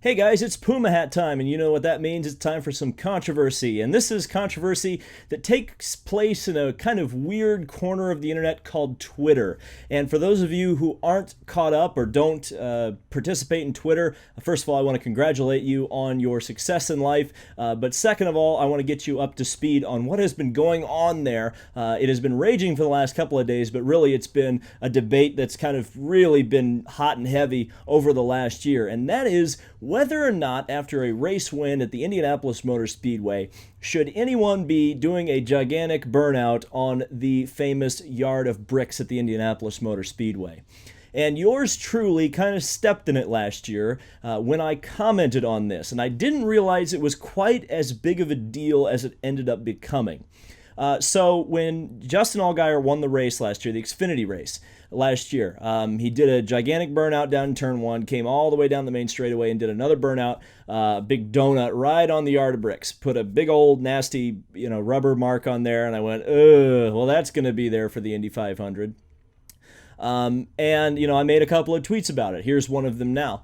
Hey guys, it's Puma Hat time, and you know what that means. It's time for some controversy. And this is controversy that takes place in a kind of weird corner of the internet called Twitter. And for those of you who aren't caught up or don't participate in Twitter, first of all, I want to congratulate you on your success in life. But second of all, I want to get you up to speed on what has been going on there. It has been raging for the last couple of days, but really it's been a debate that's kind of really been hot and heavy over the last year. And that is whether or not, after a race win at the Indianapolis Motor Speedway, should anyone be doing a gigantic burnout on the famous yard of bricks at the Indianapolis Motor Speedway. And yours truly kind of stepped in it last year when I commented on this, and I didn't realize it was quite as big of a deal as it ended up becoming. So when Justin Allgaier won the race last year, the Xfinity race last year, he did a gigantic burnout down in turn one, came all the way down the main straightaway and did another burnout, big donut right on the yard of bricks, put a big old nasty, rubber mark on there, and I went, ugh, well, that's going to be there for the Indy 500. And, I made a couple of tweets about it. Here's one of them now.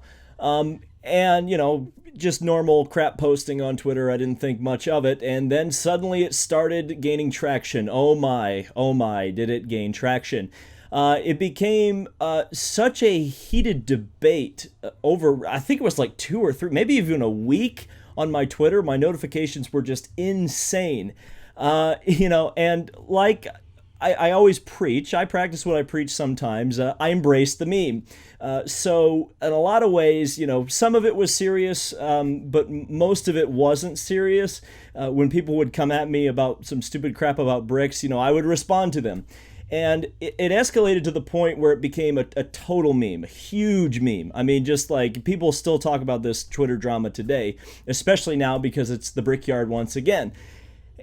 Just normal crap posting on Twitter. I didn't think much of it. And then suddenly it started gaining traction. Oh my, did it gain traction. It became such a heated debate over, I think it was like 2 or 3, maybe even a week on my Twitter. My notifications were just insane. And like I always preach, I practice what I preach sometimes. I embrace the meme. So in a lot of ways, some of it was serious, but most of it wasn't serious. When people would come at me about some stupid crap about bricks, I would respond to them. And it escalated to the point where it became a total meme, a huge meme. I mean, just like people still talk about this Twitter drama today, especially now because it's the Brickyard once again.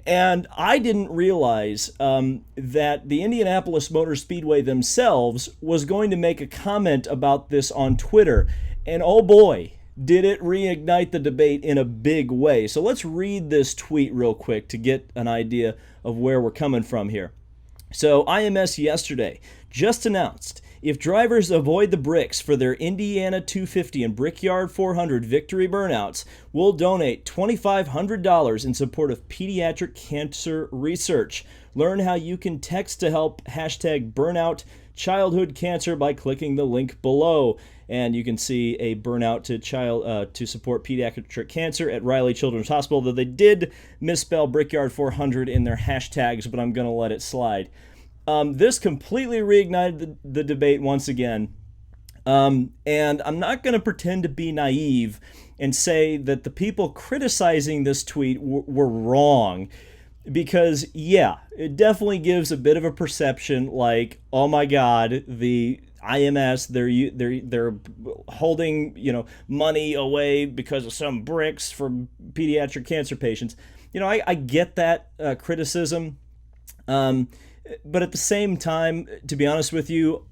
And I didn't realize that the Indianapolis Motor Speedway themselves was going to make a comment about this on Twitter. And oh boy, did it reignite the debate in a big way. So let's read this tweet real quick to get an idea of where we're coming from here. So IMS yesterday just announced, if drivers avoid the bricks for their Indiana 250 and Brickyard 400 victory burnouts, we'll donate $2,500 in support of pediatric cancer research. Learn how you can text to help #burnout childhood cancer by clicking the link below. And you can see a burnout to support pediatric cancer at Riley Children's Hospital, though they did misspell Brickyard 400 in their hashtags, but I'm going to let it slide. This completely reignited the debate once again. And I'm not going to pretend to be naive and say that the people criticizing this tweet were wrong. Because, yeah, it definitely gives a bit of a perception like, oh my God, the IMS, they're holding, money away because of some bricks for pediatric cancer patients. I get that criticism. But at the same time, to be honest with you,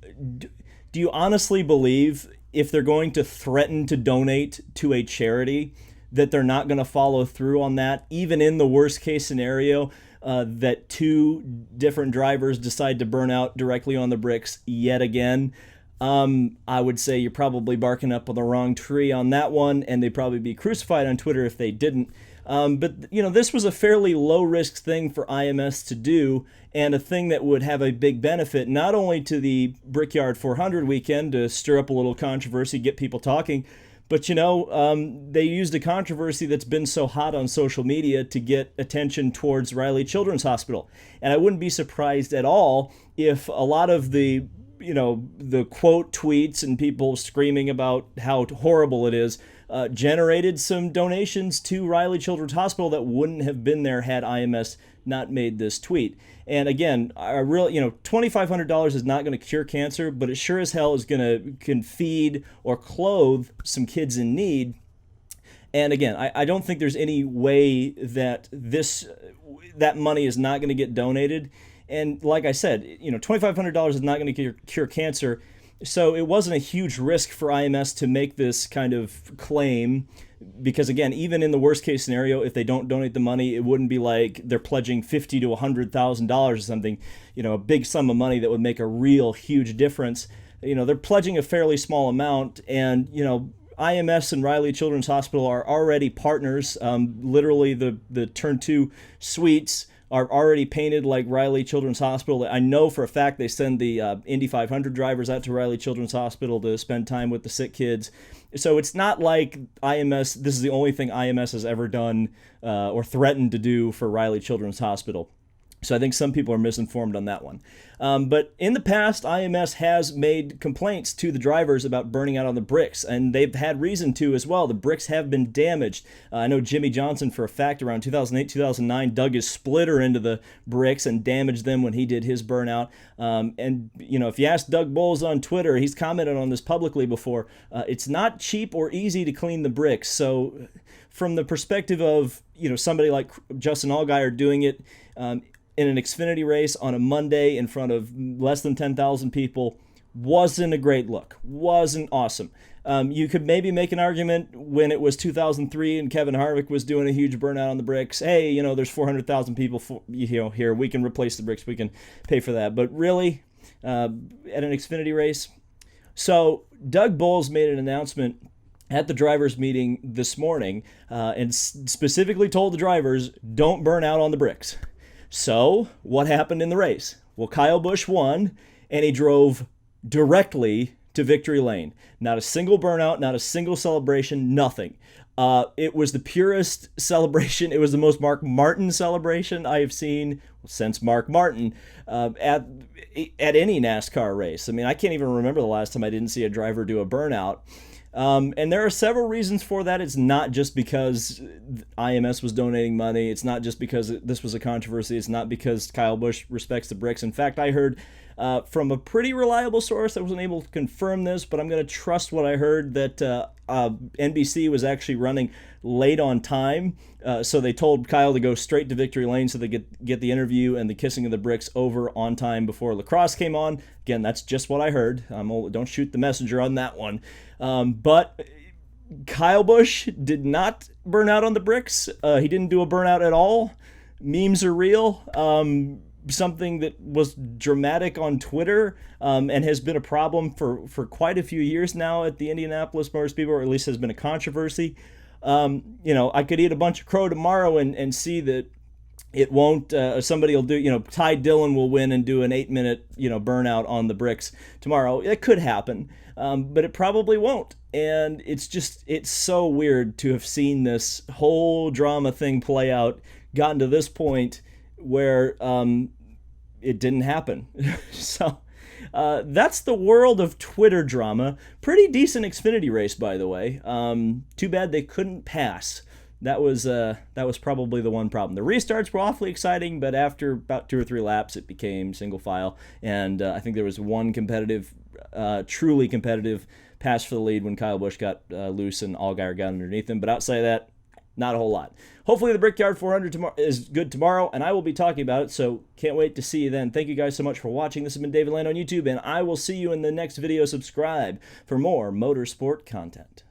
do you honestly believe if they're going to threaten to donate to a charity that they're not going to follow through on that, even in the worst case scenario that 2 different drivers decide to burn out directly on the bricks yet again? I would say you're probably barking up on the wrong tree on that one, and they'd probably be crucified on Twitter if they didn't. But this was a fairly low-risk thing for IMS to do, and a thing that would have a big benefit not only to the Brickyard 400 weekend to stir up a little controversy, get people talking, but they used a controversy that's been so hot on social media to get attention towards Riley Children's Hospital. And I wouldn't be surprised at all if a lot of the quote tweets and people screaming about how horrible it is generated some donations to Riley Children's Hospital that wouldn't have been there had IMS not made this tweet. And again, $2,500 is not going to cure cancer, but it sure as hell can feed or clothe some kids in need. And again, I don't think there's any way that that money is not going to get donated. And like I said, $2,500 is not going to cure cancer. So it wasn't a huge risk for IMS to make this kind of claim because, again, even in the worst case scenario, if they don't donate the money, it wouldn't be like they're pledging $50,000 to $100,000 or something, a big sum of money that would make a real huge difference. They're pledging a fairly small amount, and, IMS and Riley Children's Hospital are already partners. Literally, the Turn 2 suites are already painted like Riley Children's Hospital. I know for a fact they send the Indy 500 drivers out to Riley Children's Hospital to spend time with the sick kids. So it's not like IMS, this is the only thing IMS has ever done or threatened to do for Riley Children's Hospital. So I think some people are misinformed on that one. But in the past, IMS has made complaints to the drivers about burning out on the bricks, and they've had reason to as well. The bricks have been damaged. I know Jimmy Johnson, for a fact, around 2008, 2009, dug his splitter into the bricks and damaged them when he did his burnout. And, you know, if you ask Doug Bowles on Twitter, he's commented on this publicly before, it's not cheap or easy to clean the bricks. So from the perspective of, you know, somebody like Justin Allgaier doing it, in an Xfinity race on a Monday in front of less than 10,000 people wasn't a great look, wasn't awesome. You could maybe make an argument when it was 2003 and Kevin Harvick was doing a huge burnout on the bricks. Hey, you know, there's 400,000 people, here, we can replace the bricks, we can pay for that. But really, at an Xfinity race? So Doug Bowles made an announcement at the drivers' meeting this morning and specifically told the drivers, don't burn out on the bricks. So, what happened in the race? Well, Kyle Busch won, and he drove directly to victory lane. Not a single burnout, not a single celebration, nothing. It was the purest celebration. It was the most Mark Martin celebration I have seen since Mark Martin at any NASCAR race. I mean, I can't even remember the last time I didn't see a driver do a burnout. And there are several reasons for that. It's not just because IMS was donating money. It's not just because this was a controversy. It's not because Kyle Busch respects the bricks. In fact, I heard from a pretty reliable source, I wasn't able to confirm this, but I'm going to trust what I heard, that NBC was actually running late on time. So they told Kyle to go straight to victory lane so they get the interview and the kissing of the bricks over on time before lacrosse came on. Again, that's just what I heard. Don't shoot the messenger on that one. But Kyle Busch did not burn out on the bricks. He didn't do a burnout at all. Memes are real. Something that was dramatic on Twitter and has been a problem for quite a few years now at the Indianapolis Motor Speedway, or at least has been a controversy. You know, I could eat a bunch of crow tomorrow and see that it won't, somebody will do, you know, Ty Dillon will win and do an 8-minute, you know, burnout on the bricks tomorrow. It could happen, but it probably won't. And it's so weird to have seen this whole drama thing play out, gotten to this point where it didn't happen. So that's the world of Twitter drama. Pretty decent Xfinity race, by the way. Too bad they couldn't pass. That was probably the one problem. The restarts were awfully exciting, but after about 2 or 3 laps, it became single file. And I think there was one competitive, truly competitive pass for the lead when Kyle Busch got loose and Allgaier got underneath him. But outside of that, not a whole lot. Hopefully the Brickyard 400 is good tomorrow, and I will be talking about it, so can't wait to see you then. Thank you guys so much for watching. This has been David Land on YouTube, and I will see you in the next video. Subscribe for more motorsport content.